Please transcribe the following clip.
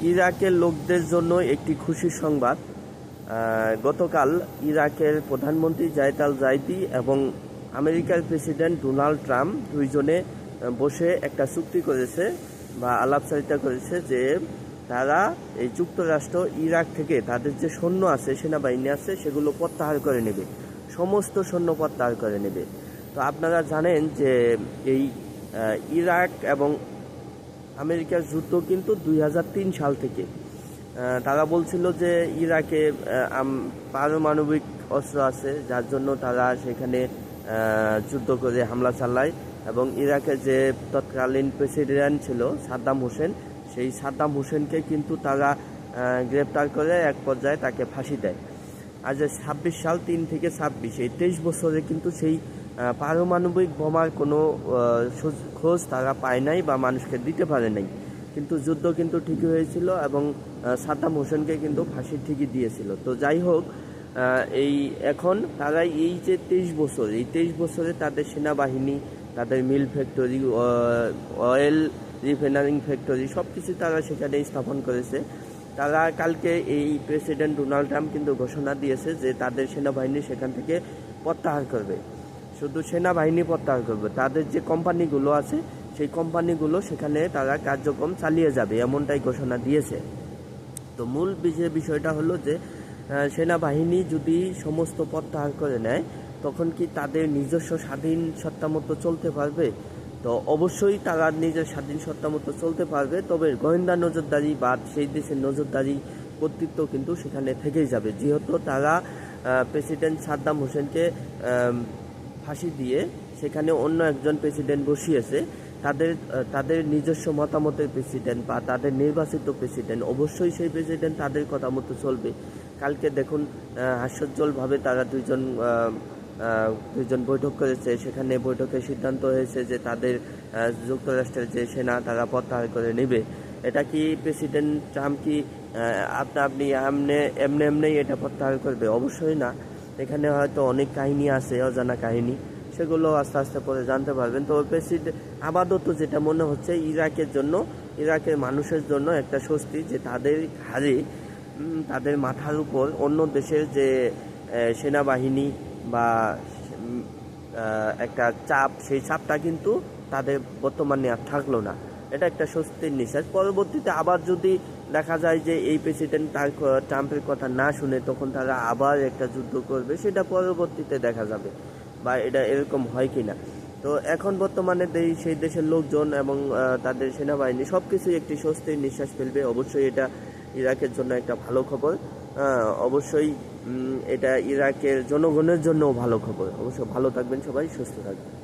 ইরাকের লোকদের জন্য একটি খুশির সংবাদ। গতকাল ইরাকের প্রধানমন্ত্রী জায়েদ আল জাইদি এবং আমেরিকার প্রেসিডেন্ট ডোনাল্ড ট্রাম্প দুইজনে বসে একটা চুক্তি করেছে বা আলাপচারিতা করেছে যে তারা এই যুক্তরাষ্ট্র ইরাক থেকে তাদের যে সৈন্য আছে, সেনাবাহিনী আছে, সেগুলো প্রত্যাহার করে নেবে, সমস্ত সৈন্য প্রত্যাহার করে নেবে। তো আপনারা জানেন যে এই ইরাক এবং আমেরিকার যুদ্ধ কিন্তু 2003 সাল থেকে। তারা বলছিল যে ইরাকে পারমাণবিক অস্ত্র আছে, যার জন্য তারা সেখানে যুদ্ধ করে হামলা চালায় এবং ইরাকের যে তৎকালীন প্রেসিডেন্ট ছিল সাদ্দাম হোসেন, সেই সাদ্দাম হোসেনকে কিন্তু তারা গ্রেপ্তার করে এক পর্যায়ে তাকে ফাঁসি দেয়। আর যে 26 সাল 3 থেকে 26 এই 23 বছরে কিন্তু সেই পারমাণবিক বোমার কোনো খোঁজ তারা পায় নাই বা মানুষকে দিতে পারে নাই, কিন্তু যুদ্ধ কিন্তু ঠিকই হয়েছিল এবং সাদ্দাম হোসেনকে কিন্তু ফাঁসি ঠিকই দিয়েছিল। তো যাই হোক, এই এখন তারা এই যে 23 বছর, এই 23 বছরে তাদের সেনাবাহিনী, তাদের মিল ফ্যাক্টরি, অয়েল রিফাইনারিং ফ্যাক্টরি সব কিছু তারা সেখানে স্থাপন করেছে। তারা কালকে এই প্রেসিডেন্ট ডোনাল্ড ট্রাম্প কিন্তু ঘোষণা দিয়েছে যে তাদের সেনাবাহিনী সেখান থেকে প্রত্যাহার করবে। শুধু সেনাবাহিনী প্রত্যাহার করবে, তাদের যে কোম্পানিগুলো আছে সেই কোম্পানিগুলো সেখানে তারা কার্যক্রম চালিয়ে যাবে, এমনটাই ঘোষণা দিয়েছে। তো মূল বিষয়টা হলো যে সেনাবাহিনী যদি সমস্ত প্রত্যাহার করে নেয়, তখন কি তাদের নিজস্ব স্বাধীন সত্তা মতো চলতে পারবে? তো অবশ্যই তারা নিজের স্বাধীন সত্তা মতো চলতে পারবে, তবে গোয়েন্দা নজরদারি বা সেই দেশের নজরদারি কর্তৃত্ব কিন্তু সেখানে থেকেই যাবে, যেহেতু তারা প্রেসিডেন্ট সাদ্দাম হোসেনকে ফাঁসি দিয়ে সেখানে অন্য একজন প্রেসিডেন্ট বসিয়েছে। তাদের নিজস্ব মতামতের প্রেসিডেন্ট বা তাদের নির্বাচিত প্রেসিডেন্ট, অবশ্যই সেই প্রেসিডেন্ট তাদের কথা মতো চলবে। কালকে দেখুন হাস্যোজ্জ্বলভাবে তারা দুইজন বৈঠক করেছে, সেখানে বৈঠকের সিদ্ধান্ত হয়েছে যে তাদের যুক্তরাষ্ট্রের যে সেনা তারা প্রত্যাহার করে নেবে। এটা কি প্রেসিডেন্ট ট্রাম্প কি আপনি এমনি এটা প্রত্যাহার করবে? অবশ্যই না। এখানে হয়তো অনেক কাহিনী আছে, অজানা কাহিনী, সেগুলো আস্তে আস্তে পরে জানতে পারবেন। তো প্রেসিডেন্ট আপাতত যেটা মনে হচ্ছে ইরাকের মানুষের জন্য একটা স্বস্তি, যে তাদের ঘাড়ে, তাদের মাথার উপর অন্য দেশের যে সেনাবাহিনী বা একটা চাপ, সেই চাপটা কিন্তু তাদের বর্তমানে আর থাকলো না। এটা একটা স্বস্তির নিঃশ্বাস। পরবর্তীতে আবার যদি দেখা যায় যে এই প্রেসিডেন্ট ট্রাম্পের কথা না শুনে, তখন তারা আবার একটা যুদ্ধ করবে, সেটা পরবর্তীতে দেখা যাবে বা এটা এরকম হয় কিনা। তো এখন বর্তমানে সেই দেশের লোকজন এবং তাদের সেনাবাহিনী সব কিছুই একটি স্বস্তির নিঃশ্বাস ফেলবে। অবশ্যই এটা ইরাকের জন্য একটা ভালো খবর। অবশ্যই এটা ইরাকের জনগণের জন্যও ভালো খবর। অবশ্যই ভালো থাকবেন সবাই, সুস্থ থাকবেন।